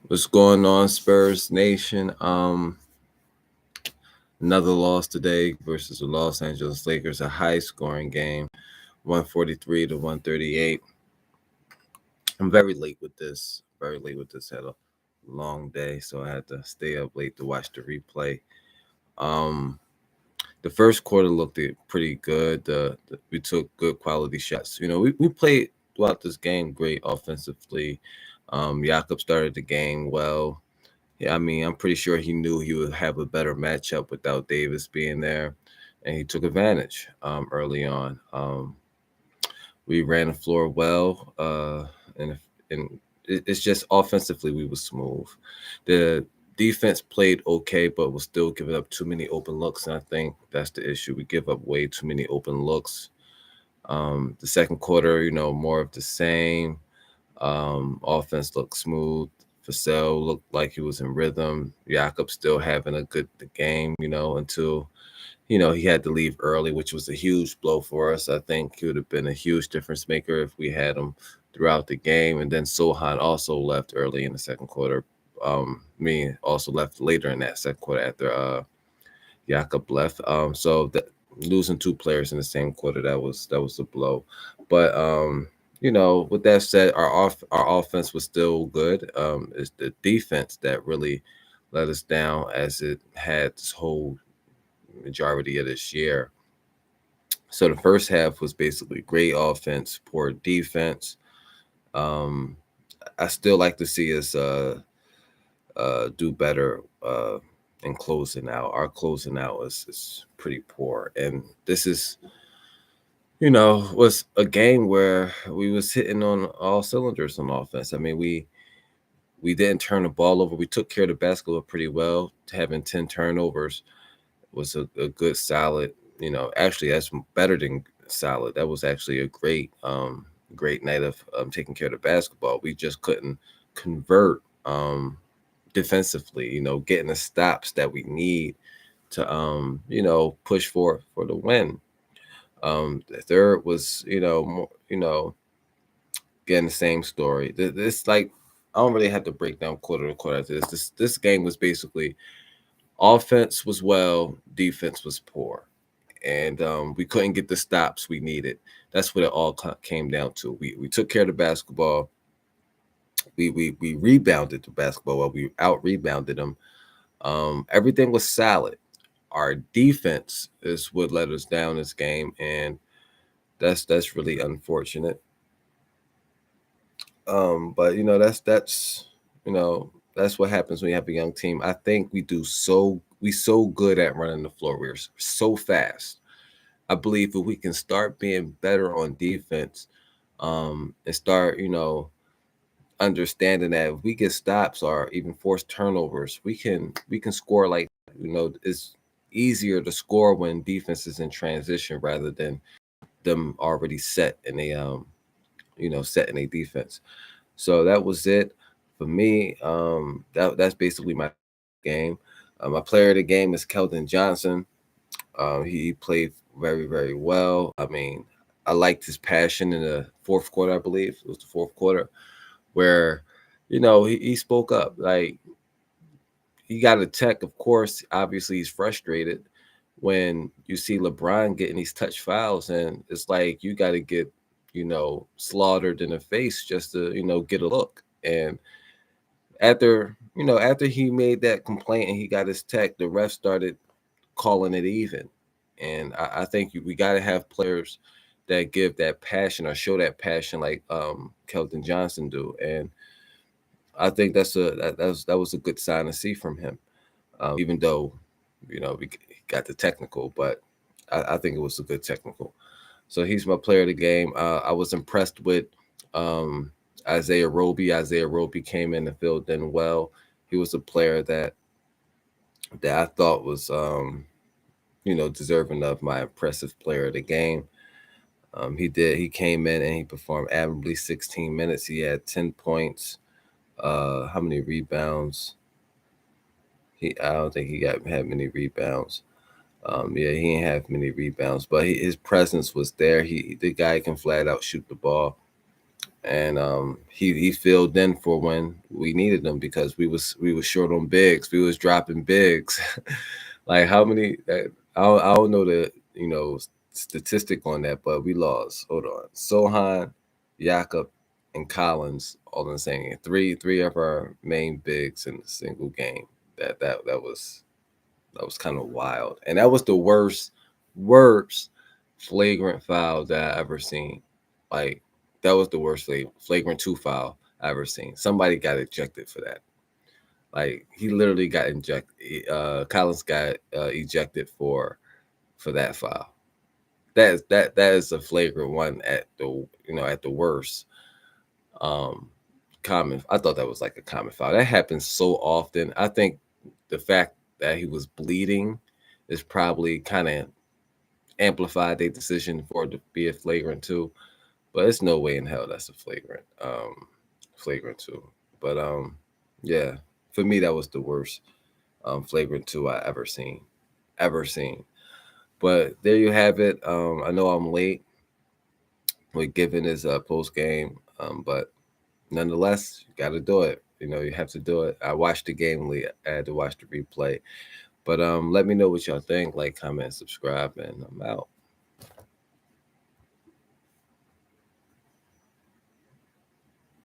What's going on, Spurs Nation? Another loss today versus the Los Angeles Lakers, a high-scoring game, 143 to 138. I'm very late with this. Very late with this. Had a long day, so I had to stay up late to watch the replay. Um, the first quarter looked pretty good. We took good quality shots. We played throughout this game great offensively. Jakob started the game well. Yeah, I mean, I'm pretty sure he knew he would have a better matchup without Davis being there, and he took advantage early on. We ran the floor well, and it's just offensively we were smooth. The defense played okay, but was still giving up too many open looks, and I think that's the issue. We give up way too many open looks. The second quarter, more of the same. Offense looked smooth. Vassell looked like he was in rhythm. Jakob still having a good game, until he had to leave early, which was a huge blow for us. I think he would have been a huge difference maker if we had him throughout the game. And then Sohan also left early in the second quarter. Me also left later in that second quarter after Jakob left. So that losing two players in the same quarter, that was a blow. But with that said, our offense was still good. It's the defense that really let us down as it had this whole majority of this year. So the first half was basically great offense, poor defense. Um, I still like to see us do better in closing out. Our closing out is pretty poor, and this is was a game where we was hitting on all cylinders on offense. I mean, we didn't turn the ball over. We took care of the basketball pretty well. Having 10 turnovers was a good solid. Actually that's better than solid. That was actually a great night of taking care of the basketball. We just couldn't convert defensively. Getting the stops that we need to push for the win. The third was more, again the same story. This like I don't really have to break down quarter to quarter after this. This game was basically offense was well, defense was poor, and we couldn't get the stops we needed. That's what it all came down to. We took care of the basketball. We rebounded the basketball. Well, we out rebounded them. Everything was solid. Our defense is what let us down this game, and that's really unfortunate. But that's what happens when you have a young team. I think we so good at running the floor. We're so fast. I believe if we can start being better on defense, and start understanding that if we get stops or even forced turnovers, we can score like it's easier to score when defense is in transition rather than them already set in a defense. So that was it for me. That's basically my game. My player of the game is Keldon Johnson. He played very, very well. I mean, I liked his passion in the fourth quarter. I believe it was the fourth quarter where, he spoke up. Like he got a tech. Of course, obviously he's frustrated when you see LeBron getting these touch fouls, and it's like you got to get slaughtered in the face just to get a look. And after he made that complaint and he got his tech, the ref started calling it even. And I think we got to have players that give that passion or show that passion like Kelton Johnson do. And I think that was a good sign to see from him. Even though we got the technical, but I think it was a good technical. So he's my player of the game. I was impressed with um, Isaiah Roby. Isaiah Roby came in the field done well. He was a player that I thought was deserving of my impressive player of the game. He did. He came in and he performed admirably. 16 minutes. He had 10 points. How many rebounds? I don't think he had many rebounds. Yeah, he didn't have many rebounds, but his presence was there. The guy can flat out shoot the ball. and he filled in for when we needed them because we was short on bigs. We was dropping bigs. Like how many? I don't know the statistic on that, but we lost. Hold on, Sohan, Jakob, and Collins all in the same game. Three of our main bigs in a single game. That was kind of wild, and that was the worst flagrant foul that I ever seen. Like that was the worst flagrant two foul I ever seen. Somebody got ejected for that. Like he literally got injected. Collins got ejected for that foul. That is a flagrant one at the worst. Um, common. I thought that was like a common foul. That happens so often. I think the fact that he was bleeding is probably kind of amplified their decision for it to be a flagrant two. But it's no way in hell that's a flagrant two. But yeah, for me that was the worst flagrant two I ever seen. But there you have it. I know I'm late with giving this post game, but nonetheless, you got to do it. You have to do it. I watched the game late. I had to watch the replay. But let me know what y'all think. Like, comment, subscribe, and I'm out.